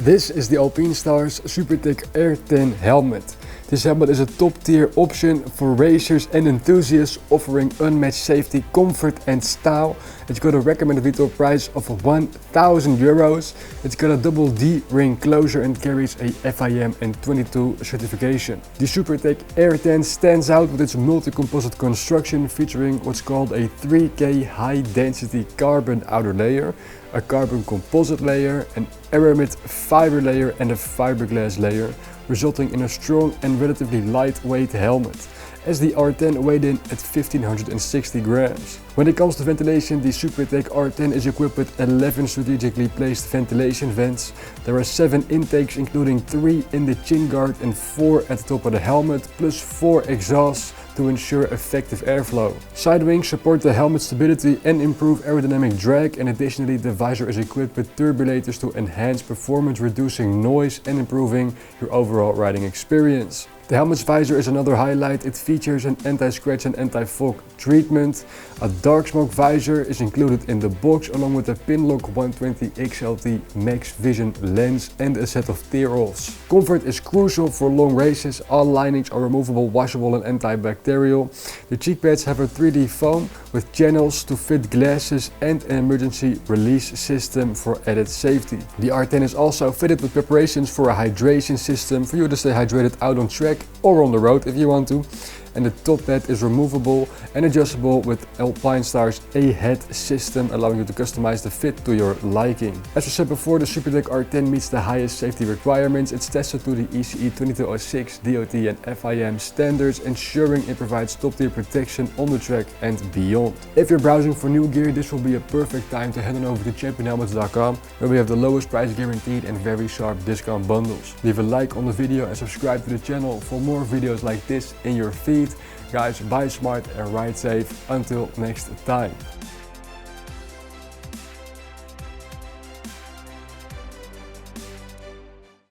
This is the Alpinestars Supertech Air 10 helmet. This helmet is a top tier option for racers and enthusiasts, offering unmatched safety, comfort and style. It's got a recommended retail price of €1,000. It's got a double D ring closure and carries a FIM and 22 certification. The Supertech Air 10 stands out with its multi-composite construction, featuring what's called a 3K high density carbon outer layer, a carbon composite layer, an aramid fiber layer and a fiberglass layer, resulting in a strong and relatively lightweight helmet, as the R10 weighed in at 1560 grams. When it comes to ventilation, the Supertech R10 is equipped with 11 strategically placed ventilation vents. There are 7 intakes, including 3 in the chin guard and 4 at the top of the helmet, plus 4 exhausts to ensure effective airflow. Side wings support the helmet stability and improve aerodynamic drag, and additionally the visor is equipped with turbulators to enhance performance, reducing noise and improving your overall riding experience. The helmet's visor is another highlight. It features an anti-scratch and anti-fog treatment. A dark smoke visor is included in the box, along with a Pinlock 120 XLT Max Vision lens and a set of tear-offs. Comfort is crucial for long races. All linings are removable, washable and antibacterial. The cheek pads have a 3D foam with channels to fit glasses and an emergency release system for added safety. The R10 is also fitted with preparations for a hydration system for you to stay hydrated out on track or on the road if you want to. And the top pad is removable and adjustable with Alpinestars A-Head system, allowing you to customize the fit to your liking. As we said before, the Supertech R10 meets the highest safety requirements. It's tested to the ECE 2206 DOT and FIM standards, ensuring it provides top-tier protection on the track and beyond. If you're browsing for new gear, this will be a perfect time to head on over to championhelmets.com, where we have the lowest price guaranteed and very sharp discount bundles. Leave a like on the video and subscribe to the channel for more videos like this in your feed. Guys, buy smart and ride safe. Until next time.